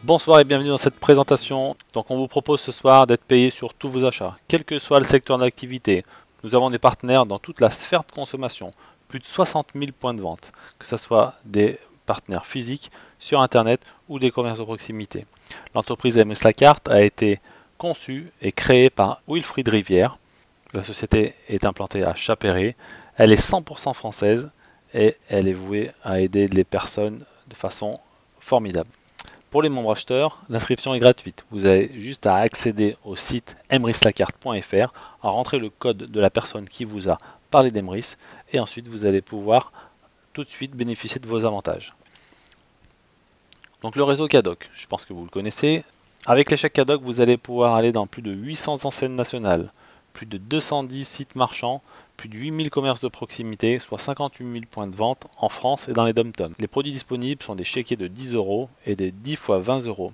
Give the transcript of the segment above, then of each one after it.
Bonsoir et bienvenue dans cette présentation. Donc on vous propose ce soir d'être payé sur tous vos achats, quel que soit le secteur d'activité. Nous avons des partenaires dans toute la sphère de consommation, plus de 60 000 points de vente, que ce soit des partenaires physiques sur internet ou des commerces de proximité. L'entreprise Emrys Lacarte a été conçue et créée par Wilfried Rivière. La société est implantée à Chapéret. Elle est 100% française et elle est vouée à aider les personnes de façon formidable. Pour les membres acheteurs, l'inscription est gratuite. Vous avez juste à accéder au site emryslacarte.fr, à rentrer le code de la personne qui vous a parlé d'Emrys et ensuite vous allez pouvoir tout de suite bénéficier de vos avantages. Donc le réseau Cadoc, je pense que vous le connaissez. Avec les chèques Cadoc, vous allez pouvoir aller dans plus de 800 enseignes nationales, plus de 210 sites marchands, plus de 8000 commerces de proximité, soit 58 000 points de vente en France et dans les dom-toms. Les produits disponibles sont des chéquiers de 10 € et des 10 fois 20 €.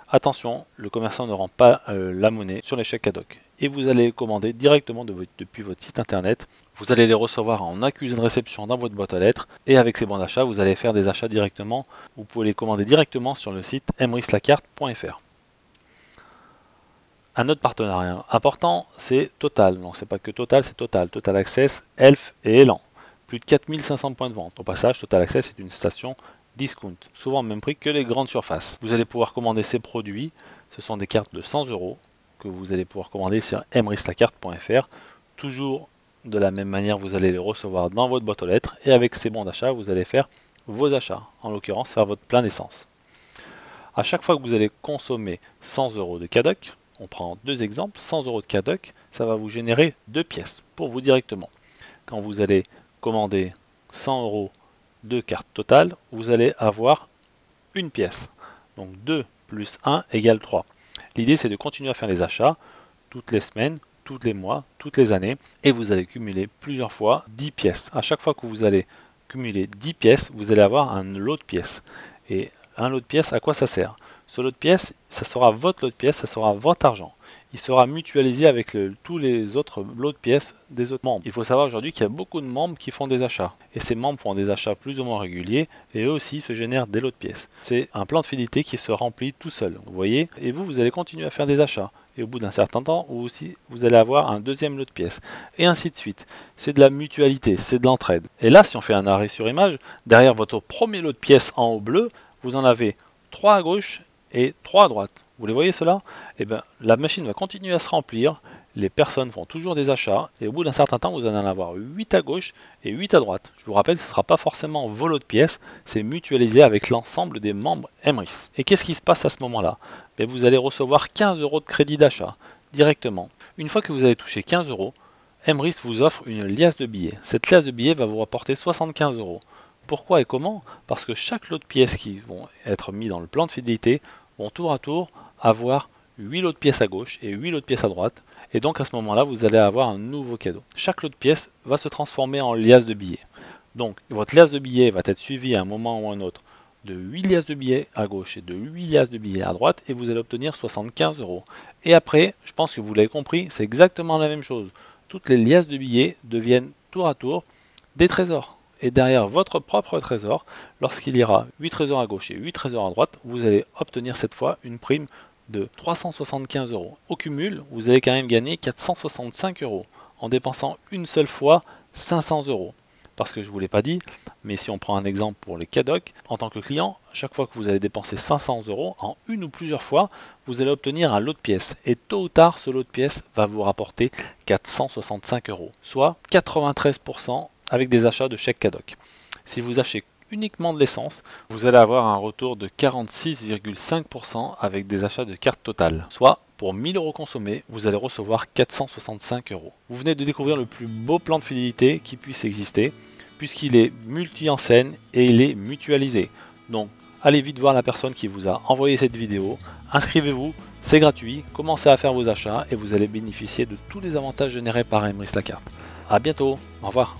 Attention, le commerçant ne rend pas la monnaie sur les chèques Cadoc. Et vous allez les commander directement depuis votre site internet. Vous allez les recevoir en accusé de réception dans votre boîte aux lettres. Et avec ces bons d'achat, vous allez faire des achats directement. Vous pouvez les commander directement sur le site emryslacarte.fr. Un autre partenariat important, c'est Total. Non, c'est pas que Total, c'est Total. Total Access, Elf et Elan. Plus de 4500 points de vente. Au passage, Total Access est une station discount, souvent au même prix que les grandes surfaces. Vous allez pouvoir commander ces produits. Ce sont des cartes de 100 € que vous allez pouvoir commander sur emryslacarte.fr. Toujours de la même manière, vous allez les recevoir dans votre boîte aux lettres. Et avec ces bons d'achat, vous allez faire vos achats. En l'occurrence, faire votre plein d'essence. À chaque fois que vous allez consommer 100 € de Cadoc, on prend deux exemples, 100 € de Cadoc, ça va vous générer 2 pièces pour vous directement. Quand vous allez commander 100 € de carte totale, vous allez avoir une pièce. Donc 2 plus 1 égale 3. L'idée c'est de continuer à faire des achats toutes les semaines, tous les mois, toutes les années, et vous allez cumuler plusieurs fois 10 pièces. À chaque fois que vous allez cumuler 10 pièces, vous allez avoir un lot de pièces. Et un lot de pièces, à quoi ça sert? Ce lot de pièces, ça sera votre lot de pièces, ça sera votre argent. Il sera mutualisé avec tous les autres lots de pièces des autres membres. Il faut savoir aujourd'hui qu'il y a beaucoup de membres qui font des achats. Et ces membres font des achats plus ou moins réguliers et eux aussi se génèrent des lots de pièces. C'est un plan de fidélité qui se remplit tout seul, vous voyez. Et vous allez continuer à faire des achats. Et au bout d'un certain temps, vous allez avoir un deuxième lot de pièces. Et ainsi de suite. C'est de la mutualité, c'est de l'entraide. Et là, si on fait un arrêt sur image, derrière votre premier lot de pièces en haut bleu, vous en avez 3 à gauche et 3 à droite. Vous les voyez cela? Eh bien, la machine va continuer à se remplir, les personnes font toujours des achats, et au bout d'un certain temps, vous allez en avoir 8 à gauche et 8 à droite. Je vous rappelle, ce ne sera pas forcément vos lots de pièces, c'est mutualisé avec l'ensemble des membres Emrys. Et qu'est-ce qui se passe à ce moment-là? Vous allez recevoir 15 € de crédit d'achat, directement. Une fois que vous avez touché 15 €, Emrys vous offre une liasse de billets. Cette liasse de billets va vous rapporter 75 €. Pourquoi et comment? Parce que chaque lot de pièces qui vont être mis dans le plan de fidélité vont tour à tour avoir 8 lots de pièces à gauche et 8 lots de pièces à droite. Et donc à ce moment-là, vous allez avoir un nouveau cadeau. Chaque lot de pièces va se transformer en liasse de billets. Donc votre liasse de billets va être suivie à un moment ou à un autre de 8 liasses de billets à gauche et de 8 liasses de billets à droite et vous allez obtenir 75 €. Et après, je pense que vous l'avez compris, c'est exactement la même chose. Toutes les liasses de billets deviennent tour à tour des trésors. Et derrière votre propre trésor, lorsqu'il y aura 8 trésors à gauche et 8 trésors à droite, vous allez obtenir cette fois une prime de 375 €. Au cumul, vous allez quand même gagner 465 € en dépensant une seule fois 500 €. Parce que je ne vous l'ai pas dit, mais si on prend un exemple pour les Cadoc, en tant que client, chaque fois que vous allez dépenser 500 €, en une ou plusieurs fois, vous allez obtenir un lot de pièces. Et tôt ou tard, ce lot de pièces va vous rapporter 465 €, soit 93% avec des achats de chèques Cadoc. Si vous achetez uniquement de l'essence, vous allez avoir un retour de 46,5% avec des achats de carte totale. Soit, pour 1000 € consommés, vous allez recevoir 465 €. Vous venez de découvrir le plus beau plan de fidélité qui puisse exister, puisqu'il est multi-enseigne et il est mutualisé. Donc, allez vite voir la personne qui vous a envoyé cette vidéo, inscrivez-vous, c'est gratuit, commencez à faire vos achats et vous allez bénéficier de tous les avantages générés par Emrys Lacarte. A bientôt, au revoir.